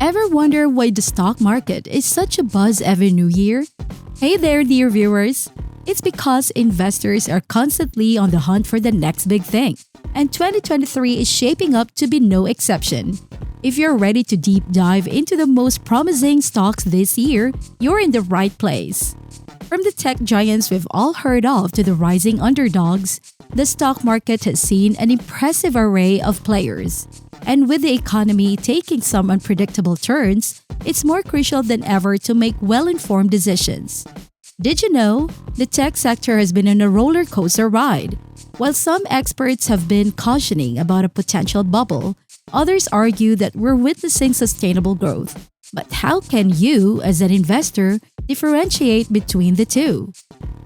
Ever wonder why the stock market is such a buzz every new year? Hey there, dear viewers! It's because investors are constantly on the hunt for the next big thing, and 2023 is shaping up to be no exception. If you're ready to deep dive into the most promising stocks this year, you're in the right place. From the tech giants we've all heard of to the rising underdogs, the stock market has seen an impressive array of players. And with the economy taking some unpredictable turns, it's more crucial than ever to make well-informed decisions. Did you know? The tech sector has been on a roller coaster ride. While some experts have been cautioning about a potential bubble, others argue that we're witnessing sustainable growth. But how can you, as an investor, differentiate between the two?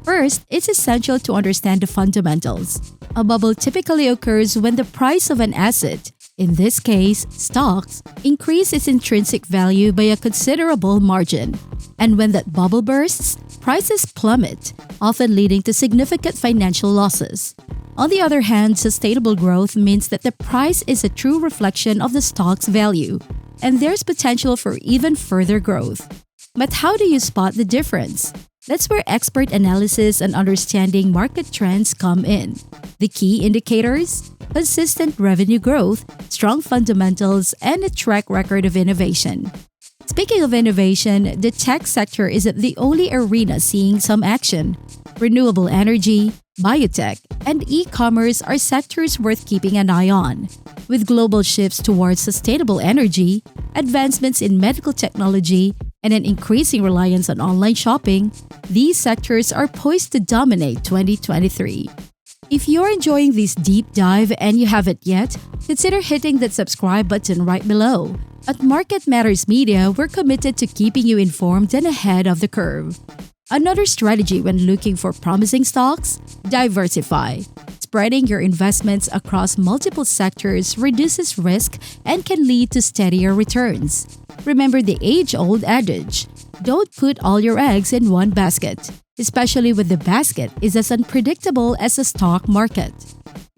First, it's essential to understand the fundamentals. A bubble typically occurs when the price of an asset, in this case, stocks, increase its intrinsic value by a considerable margin. And when that bubble bursts, prices plummet, often leading to significant financial losses. On the other hand, sustainable growth means that the price is a true reflection of the stock's value, and there's potential for even further growth. But how do you spot the difference? That's where expert analysis and understanding market trends come in. The key indicators? Consistent revenue growth, strong fundamentals, and a track record of innovation. Speaking of innovation, the tech sector isn't the only arena seeing some action. Renewable energy, biotech, and e-commerce are sectors worth keeping an eye on. With global shifts towards sustainable energy, advancements in medical technology, and an increasing reliance on online shopping, these sectors are poised to dominate 2023. If you're enjoying this deep dive and you haven't yet, consider hitting that subscribe button right below. At Market Matters Media, we're committed to keeping you informed and ahead of the curve. Another strategy when looking for promising stocks? Diversify. Spreading your investments across multiple sectors reduces risk and can lead to steadier returns. Remember the age-old adage, don't put all your eggs in one basket, especially when the basket is as unpredictable as the stock market.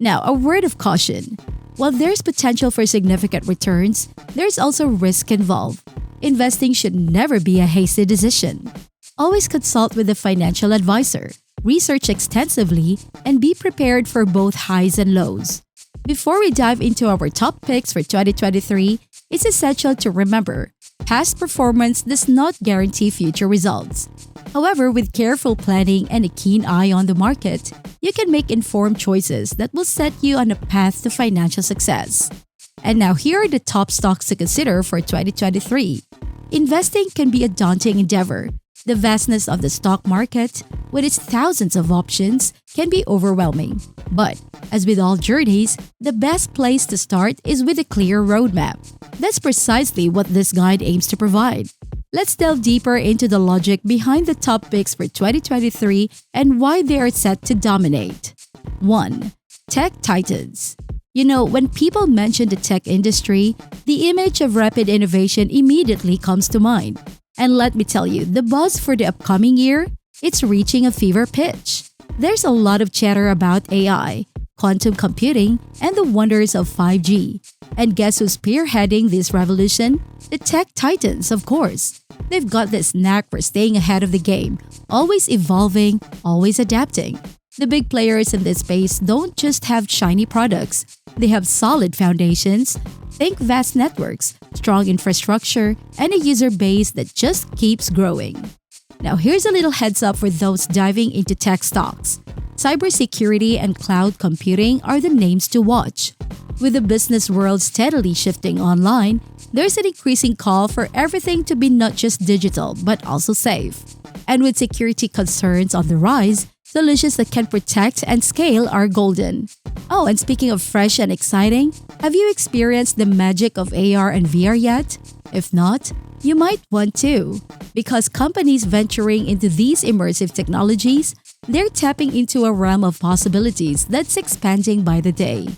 Now, a word of caution. While there's potential for significant returns, there's also risk involved. Investing should never be a hasty decision. Always consult with a financial advisor, research extensively, and be prepared for both highs and lows. Before we dive into our top picks for 2023, it's essential to remember, past performance does not guarantee future results. However, with careful planning and a keen eye on the market, you can make informed choices that will set you on a path to financial success. And now here are the top stocks to consider for 2023. Investing can be a daunting endeavor. The vastness of the stock market, with its thousands of options, can be overwhelming. But, as with all journeys, the best place to start is with a clear roadmap. That's precisely what this guide aims to provide. Let's delve deeper into the logic behind the top picks for 2023 and why they are set to dominate. 1. Tech Titans. You know, when people mention the tech industry, the image of rapid innovation immediately comes to mind. And let me tell you, the buzz for the upcoming year, it's reaching a fever pitch. There's a lot of chatter about AI, quantum computing, and the wonders of 5G. And guess who's spearheading this revolution? The tech titans, of course. They've got this knack for staying ahead of the game, always evolving, always adapting. The big players in this space don't just have shiny products, they have solid foundations. Think vast networks, strong infrastructure, and a user base that just keeps growing. Now here's a little heads up for those diving into tech stocks. Cybersecurity and cloud computing are the names to watch. With the business world steadily shifting online, there's an increasing call for everything to be not just digital but also safe. And with security concerns on the rise, solutions that can protect and scale are golden. Oh, and speaking of fresh and exciting, have you experienced the magic of AR and VR yet? If not, you might want to. Because companies venturing into these immersive technologies, they're tapping into a realm of possibilities that's expanding by the day.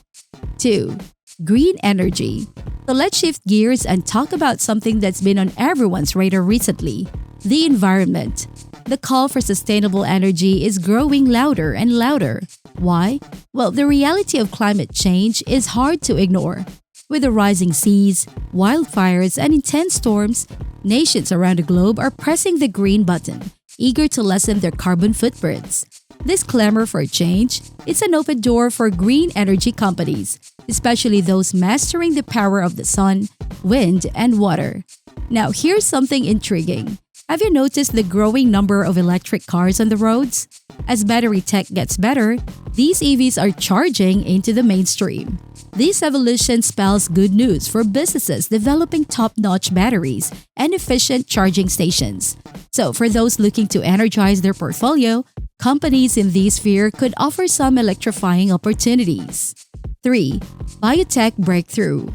2. Green energy. So let's shift gears and talk about something that's been on everyone's radar recently, the environment. The call for sustainable energy is growing louder and louder. Why? Well, the reality of climate change is hard to ignore. With the rising seas, wildfires, and intense storms, nations around the globe are pressing the green button, eager to lessen their carbon footprints. This clamor for change is an open door for green energy companies, especially those mastering the power of the sun, wind, and water. Now, here's something intriguing. Have you noticed the growing number of electric cars on the roads? As battery tech gets better, these EVs are charging into the mainstream. This evolution spells good news for businesses developing top-notch batteries and efficient charging stations. So, for those looking to energize their portfolio, companies in this sphere could offer some electrifying opportunities. 3. Biotech breakthrough.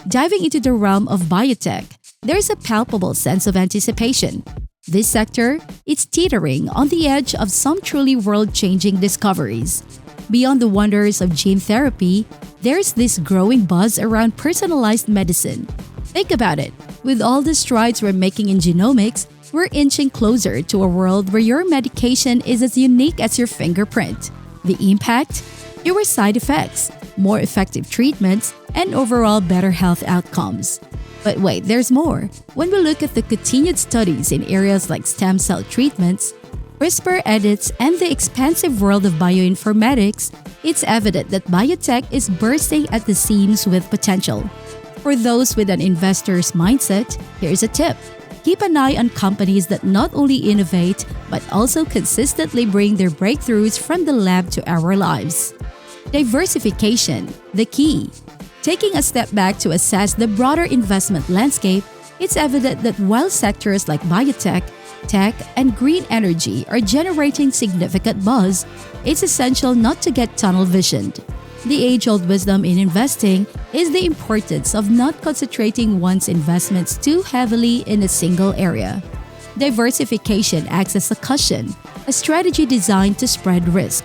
Diving into the realm of biotech, there's a palpable sense of anticipation. This sector is teetering on the edge of some truly world-changing discoveries. Beyond the wonders of gene therapy, there's this growing buzz around personalized medicine. Think about it. With all the strides we're making in genomics, we're inching closer to a world where your medication is as unique as your fingerprint. The impact? Fewer side effects, more effective treatments, and overall better health outcomes. But wait, there's more. When we look at the continued studies in areas like stem cell treatments, CRISPR edits, and the expansive world of bioinformatics, it's evident that biotech is bursting at the seams with potential. For those with an investor's mindset, here's a tip. Keep an eye on companies that not only innovate, but also consistently bring their breakthroughs from the lab to our lives. Diversification, the key. Taking a step back to assess the broader investment landscape, it's evident that while sectors like biotech, tech, and green energy are generating significant buzz, it's essential not to get tunnel-visioned. The age-old wisdom in investing is the importance of not concentrating one's investments too heavily in a single area. Diversification acts as a cushion, a strategy designed to spread risk.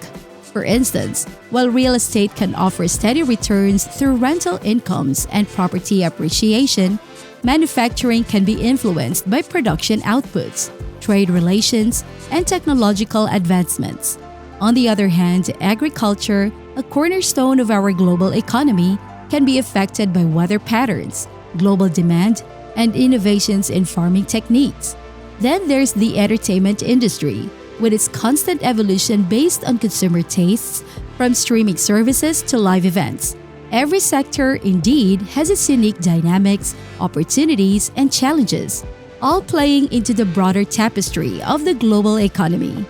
For instance, while real estate can offer steady returns through rental incomes and property appreciation, manufacturing can be influenced by production outputs, trade relations, and technological advancements. On the other hand, agriculture, a cornerstone of our global economy, can be affected by weather patterns, global demand, and innovations in farming techniques. Then there's the entertainment industry, with its constant evolution based on consumer tastes, from streaming services to live events. Every sector, indeed, has its unique dynamics, opportunities, and challenges, all playing into the broader tapestry of the global economy.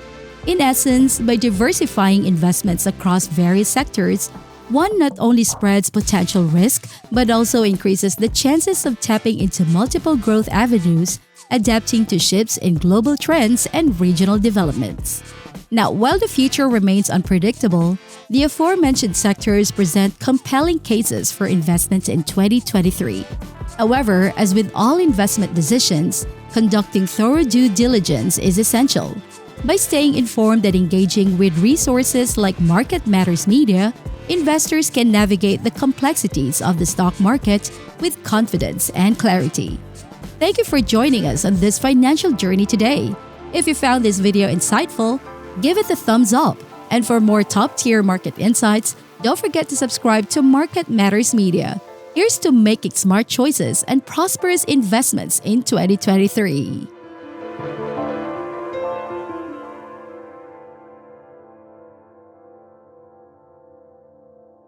In essence, by diversifying investments across various sectors, one not only spreads potential risk, but also increases the chances of tapping into multiple growth avenues, adapting to shifts in global trends and regional developments. Now, while the future remains unpredictable, the aforementioned sectors present compelling cases for investment in 2023. However, as with all investment decisions, conducting thorough due diligence is essential. By staying informed and engaging with resources like Market Matters Media, investors can navigate the complexities of the stock market with confidence and clarity. Thank you for joining us on this financial journey today. If you found this video insightful, give it a thumbs up. And for more top-tier market insights, don't forget to subscribe to Market Matters Media. Here's to making smart choices and prosperous investments in 2023.